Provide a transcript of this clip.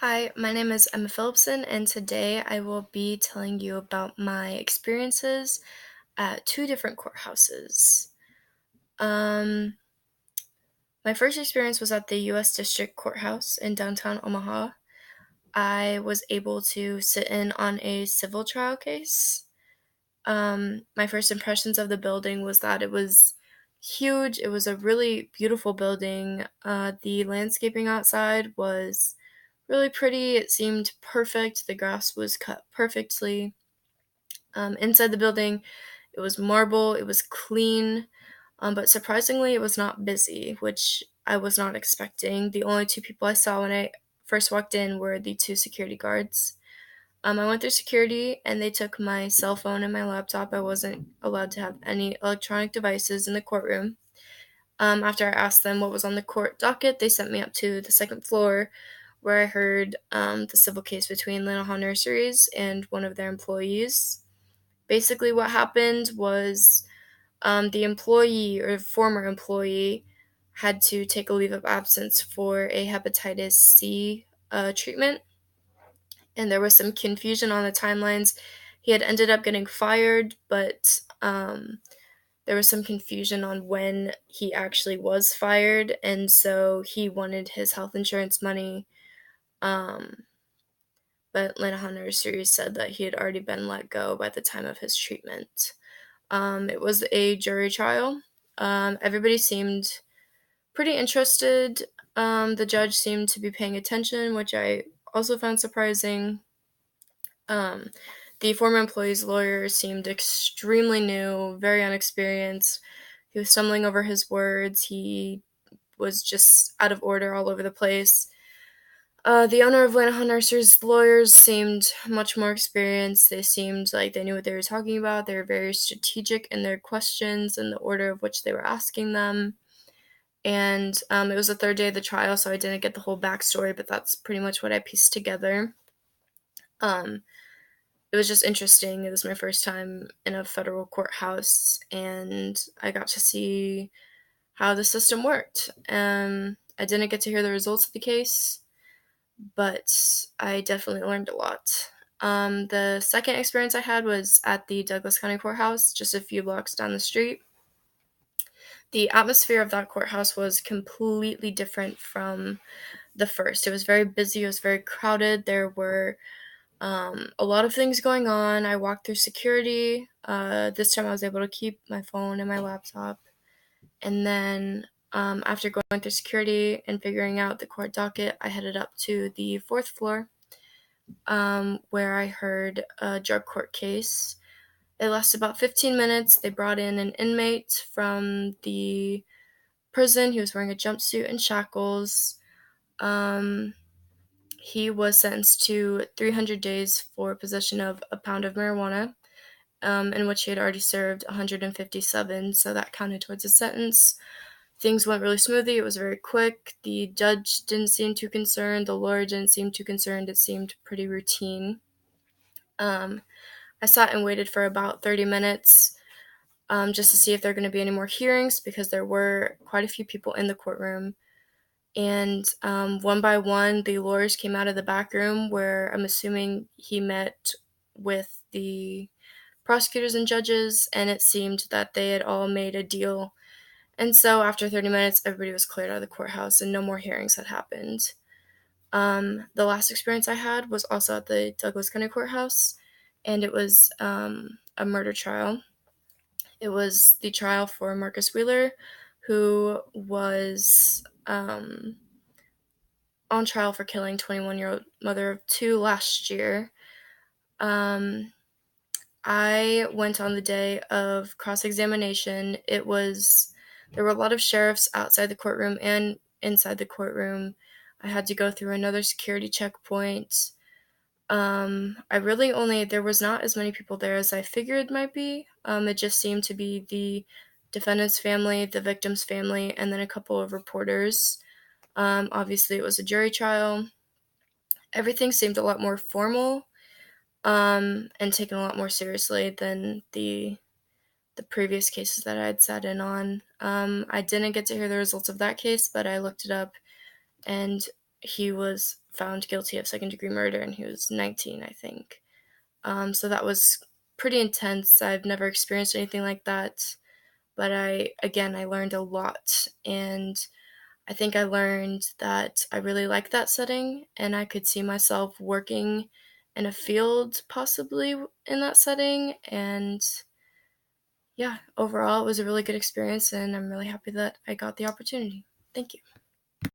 Hi, my name is Emma Phillipson, and today I will be telling you about my experiences at two different courthouses. Um, my first experience was at the U.S. District Courthouse in downtown Omaha. I was able to sit in on a civil trial case. My first impressions of the building was that it was huge. It was a really beautiful building. The landscaping outside was really pretty. It seemed perfect. The grass was cut perfectly. Inside the building, it was marble, it was clean, but surprisingly, it was not busy, which I was not expecting. The only two people I saw when I first walked in were the two security guards. I went through security and they took my cell phone and my laptop. I wasn't allowed to have any electronic devices in the courtroom. After I asked them what was on the court docket, they sent me up to the second floor where I heard the civil case between Lanahaw Nurseries and one of their employees. Basically, what happened was the employee or former employee had to take a leave of absence for a hepatitis C treatment, and there was some confusion on the timelines. He had ended up getting fired, but there was some confusion on when he actually was fired, and so he wanted his health insurance money. Um, but Lanahaw Nurseries said that he had already been let go by the time of his treatment. It was a jury trial. Everybody seemed pretty interested. The judge seemed to be paying attention, which I also found surprising. Um, the former employee's lawyer seemed extremely new, very unexperienced. He was stumbling over his words. He was just out of order all over the place. The owner of Lanahaw Nurseries' lawyers seemed much more experienced. They seemed like they knew what they were talking about. They were very strategic in their questions and the order of which they were asking them. And it was the third day of the trial, so I didn't get the whole backstory, but that's pretty much what I pieced together. Um, it was just interesting. It was my first time in a federal courthouse, and I got to see how the system worked. I didn't get to hear the results of the case, but I definitely learned a lot. The second experience I had was at the Douglas County Courthouse, just a few blocks down the street. The atmosphere of that courthouse was completely different from the first. It was very busy, it was very crowded. There were a lot of things going on. I walked through security. This time I was able to keep my phone and my laptop. And then after going through security and figuring out the court docket, I headed up to the fourth floor where I heard a drug court case. It lasted about 15 minutes. They brought in an inmate from the prison. He was wearing a jumpsuit and shackles. Um, he was sentenced to 300 days for possession of a pound of marijuana, in which he had already served 157, so that counted towards his sentence. Things went really smoothly. It was very quick. The judge didn't seem too concerned. The lawyer didn't seem too concerned. It seemed pretty routine. Um, I sat and waited for about 30 minutes just to see if there were going to be any more hearings because there were quite a few people in the courtroom. And one by one, the lawyers came out of the back room where I'm assuming he met with the prosecutors and judges, and it seemed that they had all made a deal. And so after 30 minutes, everybody was cleared out of the courthouse and no more hearings had happened. The last experience I had was also at the Douglas County Courthouse, and it was a murder trial. It was the trial for Marcus Wheeler, who was on trial for killing 21-year-old mother of two last year. Um, I went on the day of cross-examination. There were a lot of sheriffs outside the courtroom and inside the courtroom. I had to go through another security checkpoint. There was not as many people there as I figured might be. It just seemed to be the defendant's family, the victim's family, and then a couple of reporters. Obviously, it was a jury trial. Everything seemed a lot more formal, and taken a lot more seriously than the previous cases that I had sat in on. I didn't get to hear the results of that case, but I looked it up, and he was found guilty of second-degree murder, and he was 19, I think. So that was pretty intense. I've never experienced anything like that, but I learned a lot, and I think I learned that I really like that setting, and I could see myself working in a field possibly in that setting, and yeah, overall, it was a really good experience, and I'm really happy that I got the opportunity. Thank you.